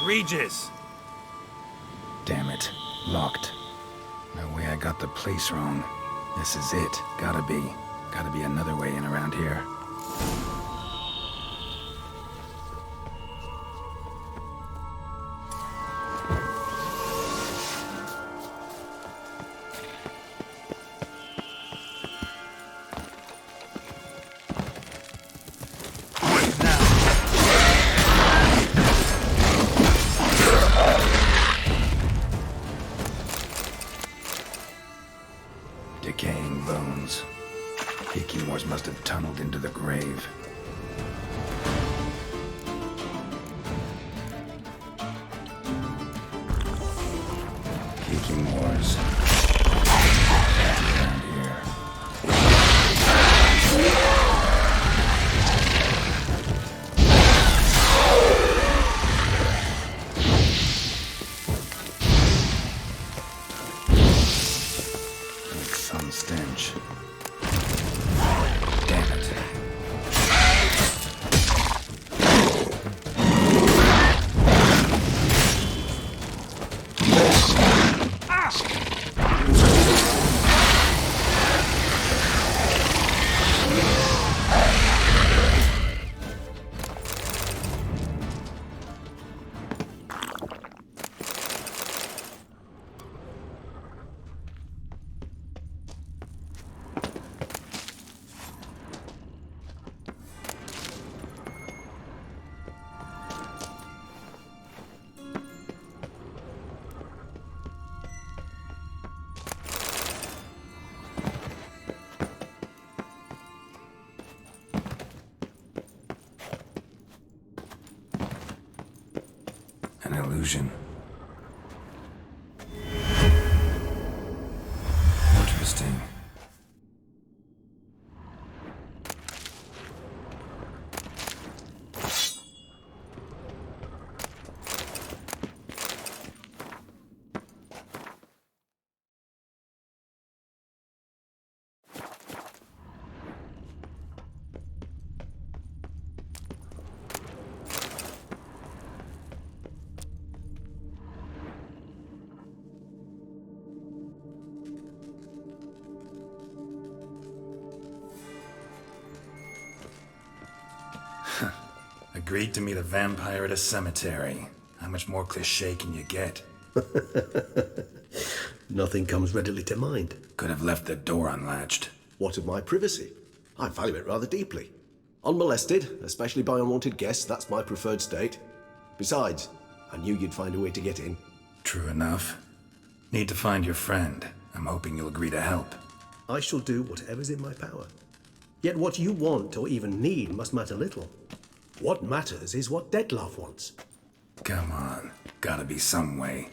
Regis! Damn it. Locked. No way I got the place wrong. This is it. Gotta be. Gotta be another way in around here. Decaying bones. Hikimores must have tunneled into the grave. Hikimores. Around here. Some stench. Damn it. An illusion. Interesting. Agreed to meet a vampire at a cemetery. How much more cliché can you get? Nothing comes readily to mind. Could have left the door unlatched. What of my privacy? I value it rather deeply. Unmolested, especially by unwanted guests, that's my preferred state. Besides, I knew you'd find a way to get in. True enough. Need to find your friend. I'm hoping you'll agree to help. I shall do whatever's in my power. Yet what you want or even need must matter little. What matters is what Detlef wants. Come on. Gotta be some way.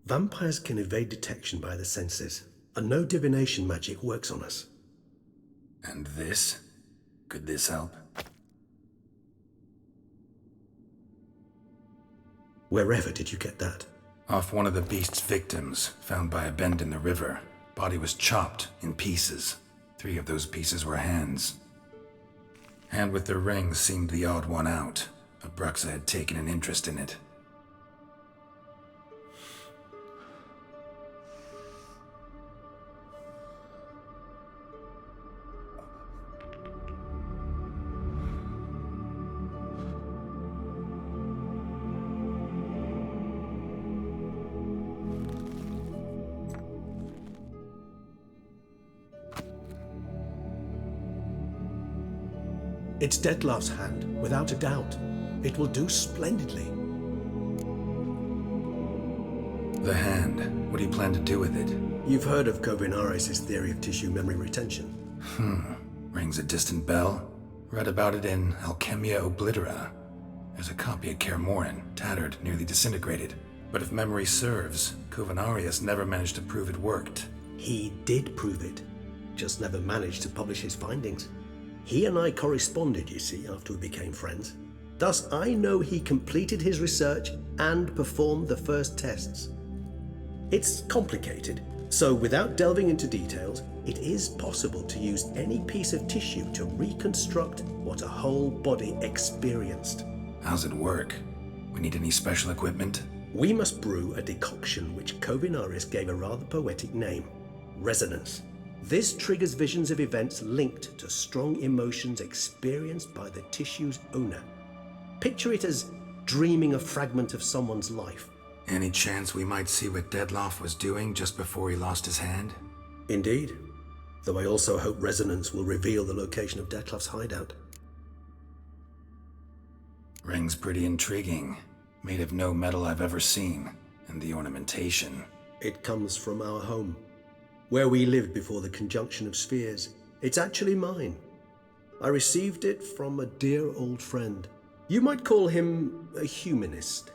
Vampires can evade detection by the senses, and no divination magic works on us. And this? Could this help? Wherever did you get that? Off one of the beast's victims, found by a bend in the river. Body was chopped in pieces. 3 of those pieces were hands. Hand with the ring seemed the odd one out. Abruxa had taken an interest in it. It's Detlef's hand, without a doubt. It will do splendidly. The hand. What do you plan to do with it? You've heard of Kovinares' theory of tissue memory retention. Rings a distant bell. Read about it in Alchemia Oblitera. There's a copy at Kermorin, tattered, nearly disintegrated. But if memory serves, Kovinares never managed to prove it worked. He did prove it, just never managed to publish his findings. He and I corresponded, you see, after we became friends. Thus, I know he completed his research and performed the first tests. It's complicated, So without delving into details, it is possible to use any piece of tissue to reconstruct what a whole body experienced. How's it work? We need any special equipment? We must brew a decoction which Covinaris gave a rather poetic name: resonance. This triggers visions of events linked to strong emotions experienced by the tissue's owner. Picture it as dreaming a fragment of someone's life. Any chance we might see what Dettlaff was doing just before he lost his hand? Indeed. Though I also hope resonance will reveal the location of Dettlaff's hideout. Ring's pretty intriguing. Made of no metal I've ever seen. And the ornamentation. It comes from our home, where we lived before the conjunction of spheres. It's actually mine. I received it from a dear old friend. You might call him a humanist.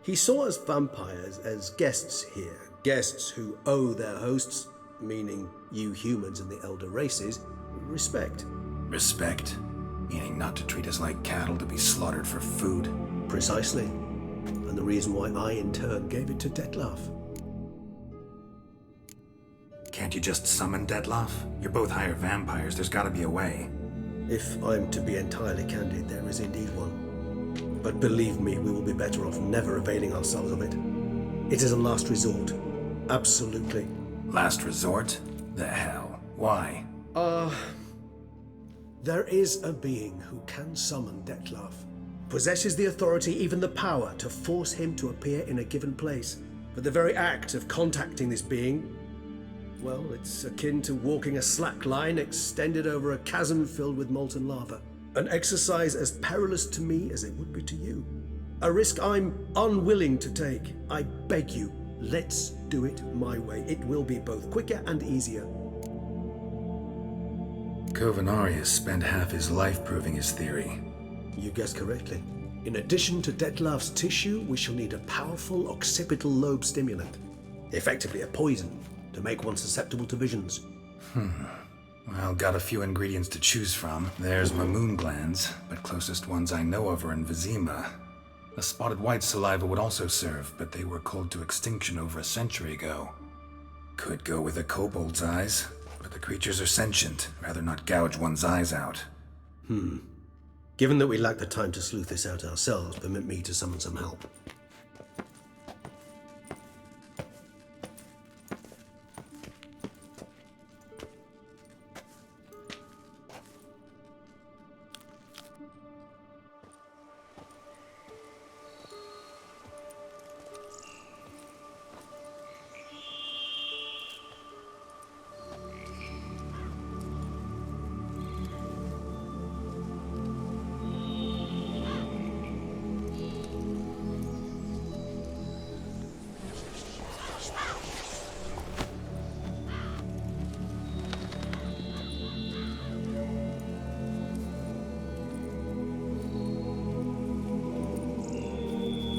He saw us vampires as guests here, guests who owe their hosts, meaning you humans and the elder races, respect. Respect? Meaning not to treat us like cattle to be slaughtered for food? Precisely. And the reason why I, in turn, gave it to Dettlaff. Can't you just summon Dettlaff? You're both higher vampires, there's gotta be a way. If I'm to be entirely candid, there is indeed one. But believe me, we will be better off never availing ourselves of it. It is a last resort. Absolutely. Last resort? The hell? Why? There is a being who can summon Dettlaff. Possesses the authority, even the power, to force him to appear in a given place. But the very act of contacting this being, well, it's akin to walking a slack line extended over a chasm filled with molten lava. An exercise as perilous to me as it would be to you. A risk I'm unwilling to take. I beg you, let's do it my way. It will be both quicker and easier. Covinaris spent half his life proving his theory. You guessed correctly. In addition to Dettlaff's tissue, we shall need a powerful occipital lobe stimulant. Effectively a poison, to make one susceptible to visions. Well, got a few ingredients to choose from. There's mamoon glands, but closest ones I know of are in Vizima. A spotted white saliva would also serve, but they were cold to extinction over a century ago. Could go with a kobold's eyes, but the creatures are sentient. Rather not gouge one's eyes out. Given that we lack the time to sleuth this out ourselves, permit me to summon some help.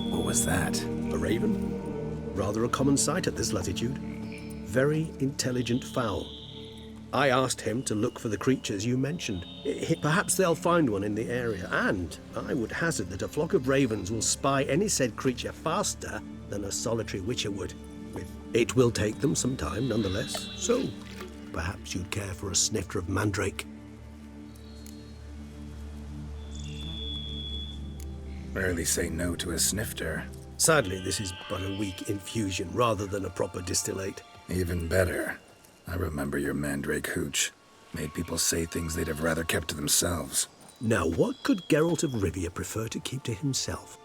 What was that? A raven? Rather a common sight at this latitude. Very intelligent fowl. I asked him to look for the creatures you mentioned. Perhaps they'll find one in the area, and I would hazard that a flock of ravens will spy any said creature faster than a solitary witcher would. It will take them some time, nonetheless, so perhaps you'd care for a snifter of mandrake. Rarely say no to a snifter. Sadly, this is but a weak infusion rather than a proper distillate. Even better. I remember your mandrake hooch. Made people say things they'd have rather kept to themselves. Now, what could Geralt of Rivia prefer to keep to himself?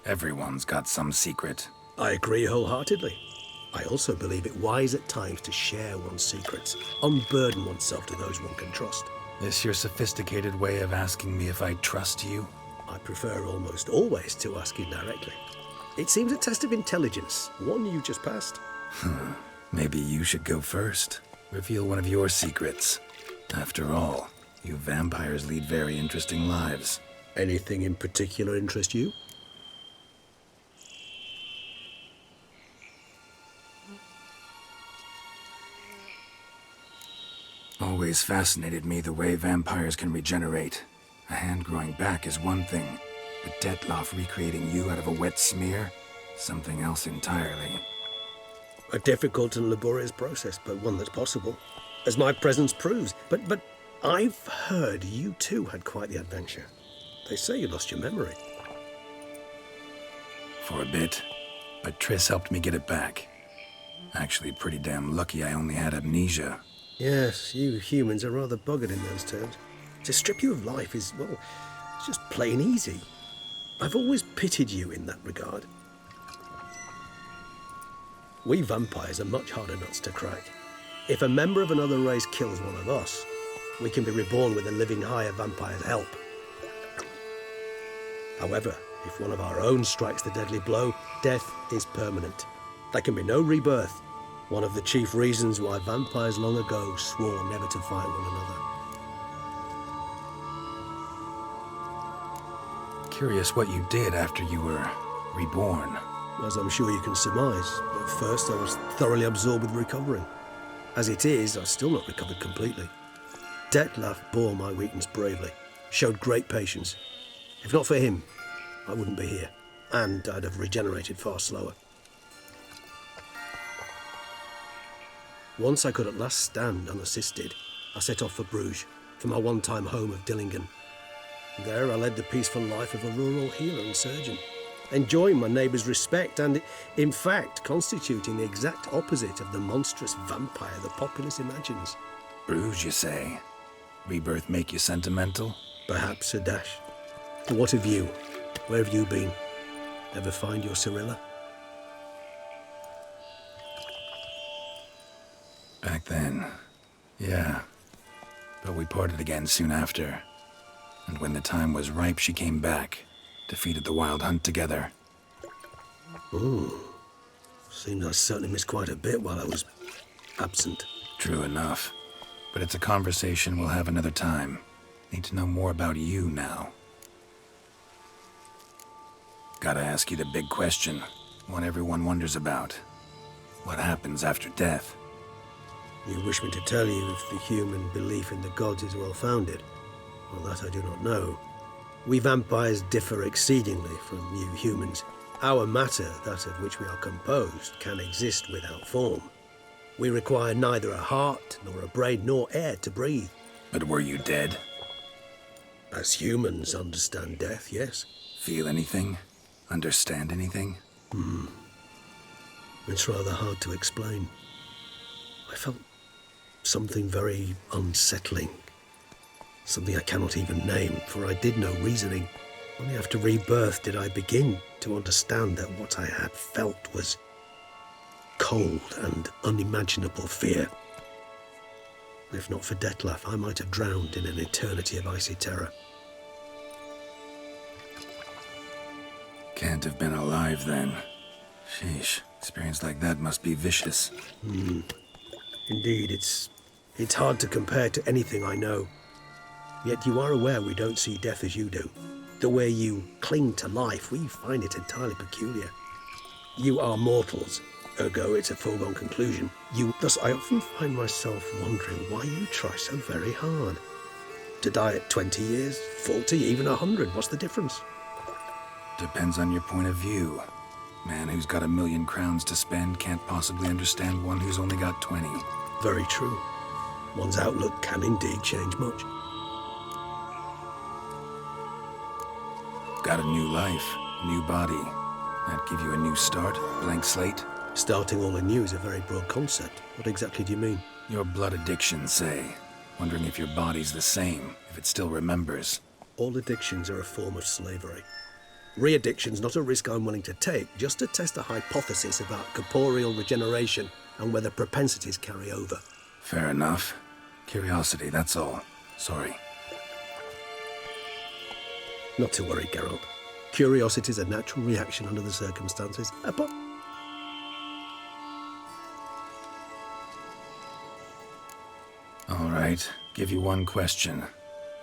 Everyone's got some secret. I agree wholeheartedly. I also believe it wise at times to share one's secrets, unburden oneself to those one can trust. This your sophisticated way of asking me if I trust you? I prefer almost always to ask you directly. It seems a test of intelligence, one you just passed. Maybe you should go first. Reveal one of your secrets. After all, you vampires lead very interesting lives. Anything in particular interest you? Always fascinated me the way vampires can regenerate. A hand growing back is one thing, But Detloff recreating you out of a wet smear? Something else entirely. A difficult and laborious process, but one that's possible, as my presence proves. But I've heard you too had quite the adventure. They say you lost your memory. For a bit, but Triss helped me get it back. Actually, pretty damn lucky I only had amnesia. Yes, you humans are rather buggered in those terms. To strip you of life is, well, it's just plain easy. I've always pitied you in that regard. We vampires are much harder nuts to crack. If a member of another race kills one of us, we can be reborn with a living higher vampire's help. However, if one of our own strikes the deadly blow, death is permanent. There can be no rebirth. One of the chief reasons why vampires long ago swore never to fight one another. Curious what you did after you were reborn. As I'm sure you can surmise, at first I was thoroughly absorbed with recovering. As it is, I've still not recovered completely. Detloff bore my weakness bravely, showed great patience. If not for him, I wouldn't be here, and I'd have regenerated far slower. Once I could at last stand unassisted, I set off for Bruges, for my one-time home of Dillingen. There I led the peaceful life of a rural healer and surgeon, enjoying my neighbours' respect and, in fact, constituting the exact opposite of the monstrous vampire the populace imagines. Bruges, you say? Rebirth make you sentimental? Perhaps a dash. But what of you? Where have you been? Ever find your Cyrilla? Back then, yeah. But we parted again soon after. And when the time was ripe, she came back. Defeated the Wild Hunt together. Ooh. Seems I certainly missed quite a bit while I was absent. True enough. But it's a conversation we'll have another time. Need to know more about you now. Gotta ask you the big question. One everyone wonders about. What happens after death? You wish me to tell you if the human belief in the gods is well founded? Well, that I do not know. We vampires differ exceedingly from you humans. Our matter, that of which we are composed, can exist without form. We require neither a heart, nor a brain, nor air to breathe. But were you dead? As humans understand death, yes. Feel anything? Understand anything? It's rather hard to explain. I felt something very unsettling. Something I cannot even name, for I did no reasoning. Only after rebirth did I begin to understand that what I had felt was cold and unimaginable fear. If not for Detloff, I might have drowned in an eternity of icy terror. Can't have been alive then. Sheesh, experience like that must be vicious. Indeed, it's hard to compare to anything I know. Yet you are aware we don't see death as you do. The way you cling to life, we find it entirely peculiar. You are mortals, ergo it's a foregone conclusion. Thus I often find myself wondering why you try so very hard. To die at 20 years, 40, even 100, what's the difference? Depends on your point of view. Man who's got 1,000,000 crowns to spend can't possibly understand one who's only got 20. Very true. One's outlook can indeed change much. Got a new life, new body. That give you a new start, blank slate? Starting all anew is a very broad concept. What exactly do you mean? Your blood addiction, say. Wondering if your body's the same, if it still remembers. All addictions are a form of slavery. Re-addiction's not a risk I'm willing to take, just to test a hypothesis about corporeal regeneration and whether propensities carry over. Fair enough. Curiosity, that's all. Sorry. Not to worry, Geralt. Curiosity's a natural reaction under the circumstances. But All right, give you one question.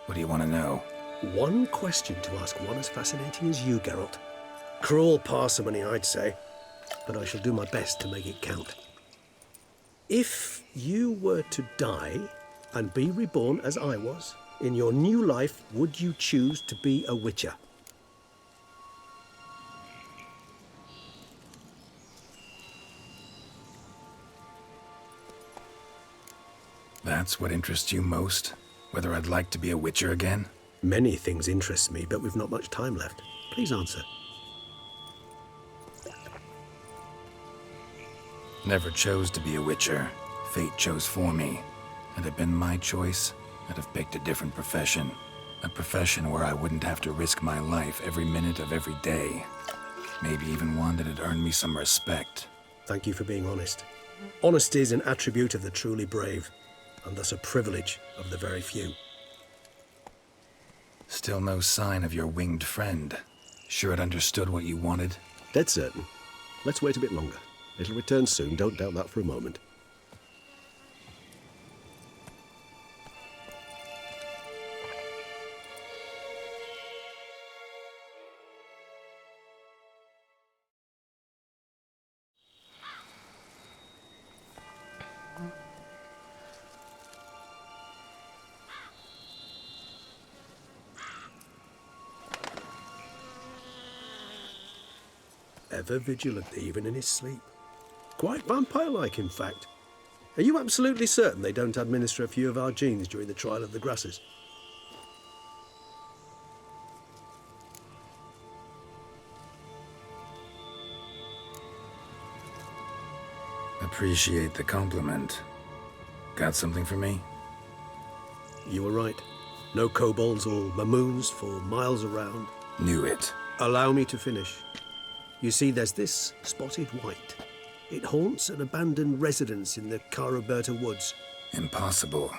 What do you want to know? one question to ask one as fascinating as you, Geralt. Cruel parsimony, I'd say, but I shall do my best to make it count. If you were to die and be reborn as I was, in your new life, would you choose to be a witcher? That's what interests you most? Whether I'd like to be a witcher again? Many things interest me, but we've not much time left. Please answer. Never chose to be a witcher. Fate chose for me. Had it been my choice, I'd have picked a different profession. A profession where I wouldn't have to risk my life every minute of every day. Maybe even one that had earned me some respect. Thank you for being honest. Honesty is an attribute of the truly brave, and thus a privilege of the very few. Still no sign of your winged friend. Sure it understood what you wanted? Dead certain. Let's wait a bit longer. It'll return soon, don't doubt that for a moment. Ever vigilant, even in his sleep. Quite vampire-like, in fact. Are you absolutely certain they don't administer a few of our genes during the trial of the grasses? Appreciate the compliment. Got something for me? You were right. No kobolds or mamoons for miles around. Knew it. Allow me to finish. You see, there's this spotted white. It haunts an abandoned residence in the Caraberta woods. Impossible.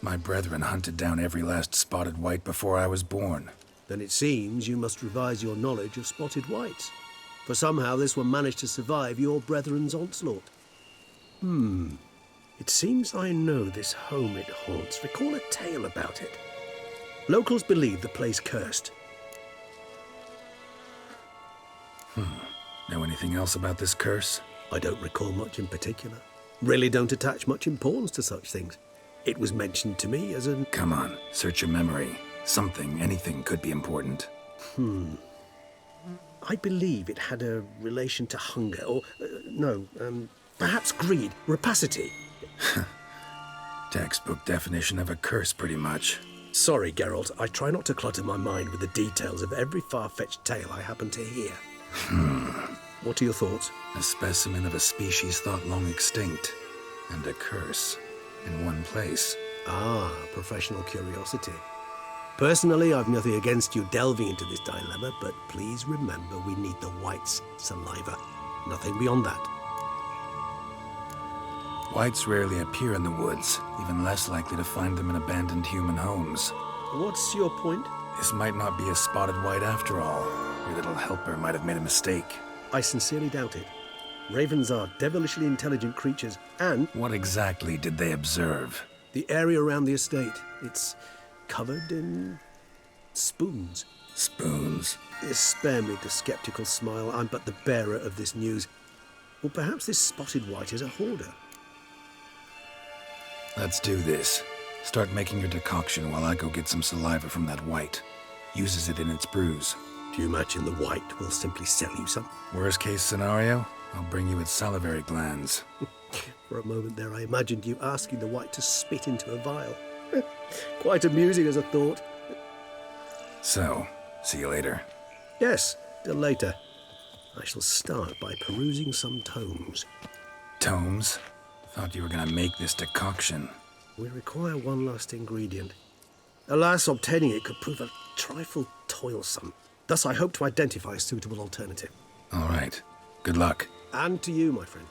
My brethren hunted down every last spotted white before I was born. Then it seems you must revise your knowledge of spotted whites. For somehow this one managed to survive your brethren's onslaught. It seems I know this home it haunts. Recall a tale about it. Locals believe the place cursed. Know anything else about this curse? I don't recall much in particular. Really don't attach much importance to such things. It was mentioned to me as an... Come on, search your memory. Something, anything could be important. I believe it had a relation to hunger, or... perhaps greed, rapacity. Textbook definition of a curse, pretty much. Sorry, Geralt. I try not to clutter my mind with the details of every far-fetched tale I happen to hear. What are your thoughts? A specimen of a species thought long extinct. And a curse. In one place. Ah, professional curiosity. Personally, I've nothing against you delving into this dilemma, but please remember we need the white's saliva. Nothing beyond that. Whites rarely appear in the woods, even less likely to find them in abandoned human homes. What's your point? This might not be a spotted white after all. Your little helper might have made a mistake. I sincerely doubt it. Ravens are devilishly intelligent creatures, and... What exactly did they observe? The area around the estate. It's covered in... spoons. Spoons? Spare me the skeptical smile. I'm but the bearer of this news. Or perhaps this spotted white is a hoarder. Let's do this. Start making your decoction while I go get some saliva from that white. Uses it in its brews. Do you imagine the white will simply sell you some? Worst case scenario, I'll bring you its salivary glands. For a moment there, I imagined you asking the white to spit into a vial. Quite amusing as a thought. So, see you later. Yes, till later. I shall start by perusing some tomes. Tomes? Thought you were gonna make this decoction. We require one last ingredient. Alas, obtaining it could prove a trifle toilsome. Thus, I hope to identify a suitable alternative. All right. Good luck. And to you, my friend.